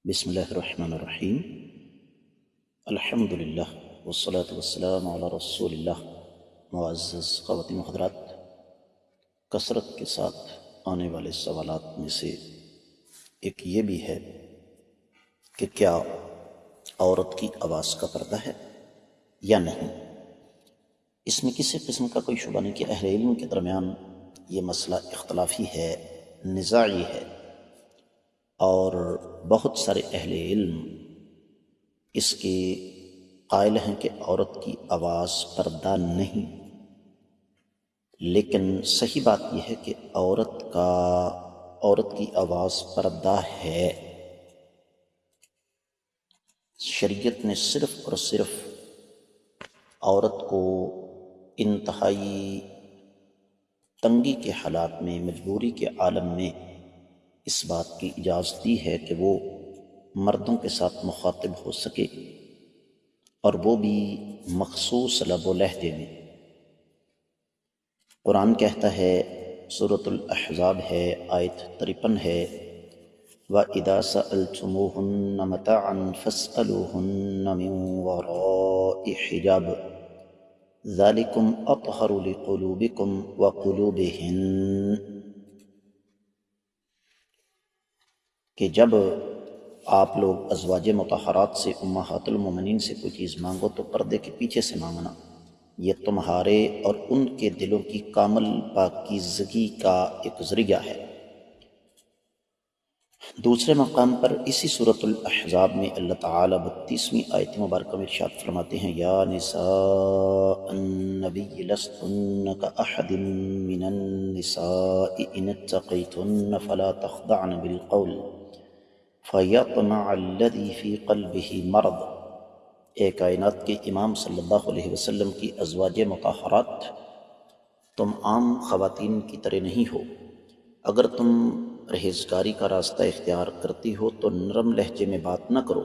بسم اللہ الرحمن الرحیم۔ الحمدللہ والصلاة والسلام علی رسول اللہ۔ معزز خواتین و حضرات، کثرت کے ساتھ آنے والے سوالات میں سے ایک یہ بھی ہے کہ کیا عورت کی آواز کا پردہ ہے یا نہیں۔ اس میں کسی قسم کا کوئی شبہ نہیں کہ اہل علم کے درمیان یہ مسئلہ اختلافی ہے، نزاعی ہے، اور بہت سارے اہل علم اس کے قائل ہیں کہ عورت کی آواز پردہ نہیں، لیکن صحیح بات یہ ہے کہ عورت کی آواز پردہ ہے۔ شریعت نے صرف اور صرف عورت کو انتہائی تنگی کے حالات میں، مجبوری کے عالم میں اس بات کی اجازت دی ہے کہ وہ مردوں کے ساتھ مخاطب ہو سکے، اور وہ بھی مخصوص لب و لہجے میں۔ قرآن کہتا ہے، سورۃ الاحزاب ہے، آیت 53 ہے، وَإِذَا سَأَلْتُمُوهُنَّ مَتَاعًا فَاسْأَلُوهُنَّ مِنْ وَرَاءِ حِجَابٍ ذَلِكُمْ أَطْهَرُ لِقُلُوبِكُمْ وَقُلُوبِهِنَّ، کہ جب آپ لوگ ازواج مطہرات سے، امہات المومنین سے کوئی چیز مانگو تو پردے کے پیچھے سے مانگنا، یہ تمہارے اور ان کے دلوں کی کامل پاکیزگی کا ایک ذریعہ ہے۔ دوسرے مقام پر اسی سورۃ الاحزاب میں اللہ تعالیٰ 32ویں آیت مبارکہ میں ارشاد فرماتے ہیں، یا نساء النبی لستن کاحد من النساء ان اتقیتن فلا تخضعن بالقول فَيَطْمَعَ الَّذِي فِي قَلْبِهِ مَرَضٌ۔ اے کائنات کے امام صلی اللہ علیہ وسلم کی ازواج مطہرات، تم عام خواتین کی طرح نہیں ہو۔ اگر تم پرہیزگاری کا راستہ اختیار کرتی ہو تو نرم لہجے میں بات نہ کرو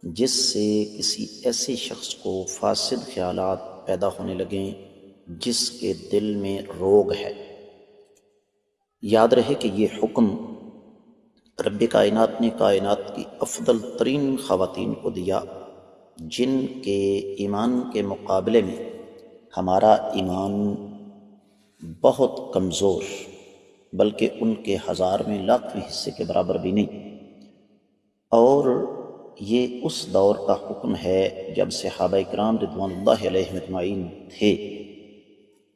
جس سے کسی ایسے شخص کو فاسد خیالات پیدا ہونے لگیں جس کے دل میں روگ ہے۔ یاد رہے کہ یہ حکم رب کائنات نے کائنات کی افضل ترین خواتین کو دیا، جن کے ایمان کے مقابلے میں ہمارا ایمان بہت کمزور، بلکہ ان کے 1000 میں لاکھویں حصے کے برابر بھی نہیں۔ اور یہ اس دور کا حکم ہے جب صحابہ کرام رضوان اللہ علیہم اجمعین تھے،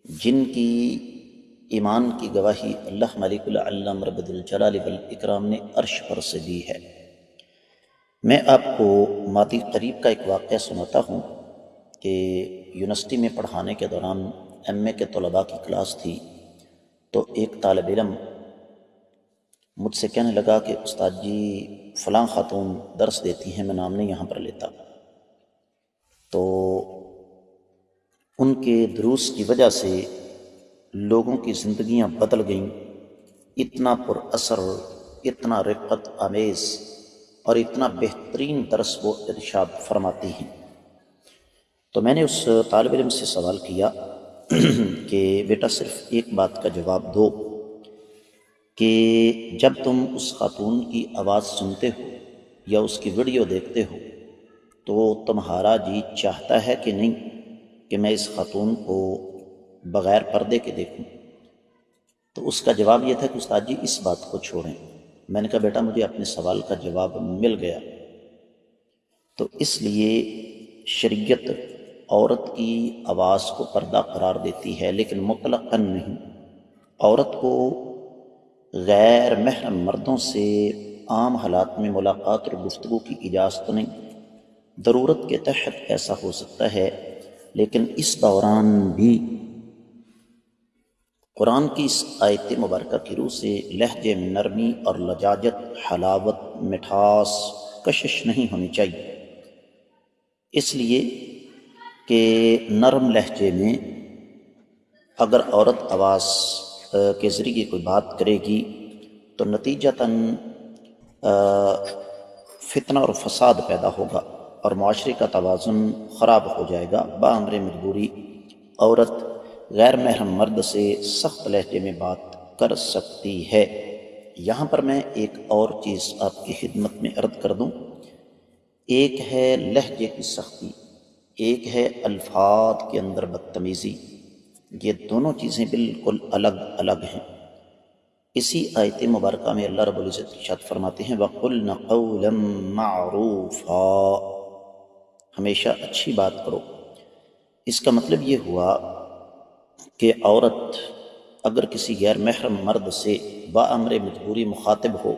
جن کی ایمان کی گواہی اللہ ملک العلم رب الجلال والاکرام نے عرش پر سے دی ہے۔ میں آپ کو ماضی قریب کا ایک واقعہ سناتا ہوں کہ یونیورسٹی میں پڑھانے کے دوران ایم اے کے طلباء کی کلاس تھی، تو ایک طالب علم مجھ سے کہنے لگا کہ استاد جی فلاں خاتون درس دیتی ہیں، میں نام نہیں یہاں پر لیتا، تو ان کے دروس کی وجہ سے لوگوں کی زندگیاں بدل گئیں، اتنا پر اثر، اتنا رقت آمیز اور اتنا بہترین درس وہ ارشاد فرماتی ہیں۔ تو میں نے اس طالب علم سے سوال کیا کہ بیٹا صرف ایک بات کا جواب دو کہ جب تم اس خاتون کی آواز سنتے ہو یا اس کی ویڈیو دیکھتے ہو تو تمہارا جی چاہتا ہے کہ نہیں کہ میں اس خاتون کو بغیر پردے کے دیکھوں؟ تو اس کا جواب یہ تھا کہ استاد جی اس بات کو چھوڑیں۔ میں نے کہا بیٹا مجھے اپنے سوال کا جواب مل گیا۔ تو اس لیے شریعت عورت کی آواز کو پردہ قرار دیتی ہے، لیکن مطلقاً نہیں۔ عورت کو غیر محرم مردوں سے عام حالات میں ملاقات اور گفتگو کی اجازت نہیں، ضرورت کے تحت ایسا ہو سکتا ہے، لیکن اس دوران بھی قرآن کی اس آیت مبارکہ کی روح سے لہجے میں نرمی اور لجاجت، حلاوت، مٹھاس، کشش نہیں ہونی چاہیے، اس لیے کہ نرم لہجے میں اگر عورت آواز کے ذریعے کوئی بات کرے گی تو نتیجتاً فتنہ اور فساد پیدا ہوگا اور معاشرے کا توازن خراب ہو جائے گا۔ بامر مجبوری عورت غیر محرم مرد سے سخت لہجے میں بات کر سکتی ہے، یہاں پر میں ایک اور چیز آپ کی خدمت میں عرض کر دوں، ایک ہے لہجے کی سختی، ایک ہے الفاظ کے اندر بدتمیزی، یہ دونوں چیزیں بالکل الگ الگ ہیں۔ اسی آیت مبارکہ میں اللہ رب العزت ارشاد فرماتے ہیں وَقُلْنَ قَوْلًا مَعْرُوفًا، ہمیشہ اچھی بات کرو۔ اس کا مطلب یہ ہوا کہ عورت اگر کسی غیر محرم مرد سے بامر مجبوری مخاطب ہو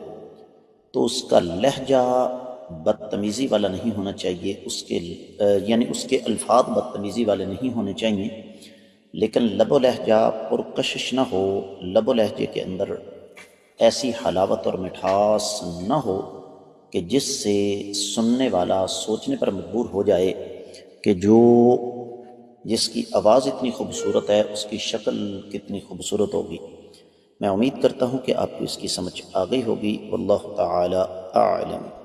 تو اس کا لہجہ بدتمیزی والا نہیں ہونا چاہیے، اس کے الفاظ بدتمیزی والے نہیں ہونے چاہیے، لیکن لب و لہجہ پرکشش نہ ہو، لب و لہجے کے اندر ایسی حلاوت اور مٹھاس نہ ہو کہ جس سے سننے والا سوچنے پر مجبور ہو جائے کہ جس کی آواز اتنی خوبصورت ہے اس کی شکل کتنی خوبصورت ہوگی۔ میں امید کرتا ہوں کہ آپ کو اس کی سمجھ آ گئی ہوگی۔ واللہ تعالی اعلم۔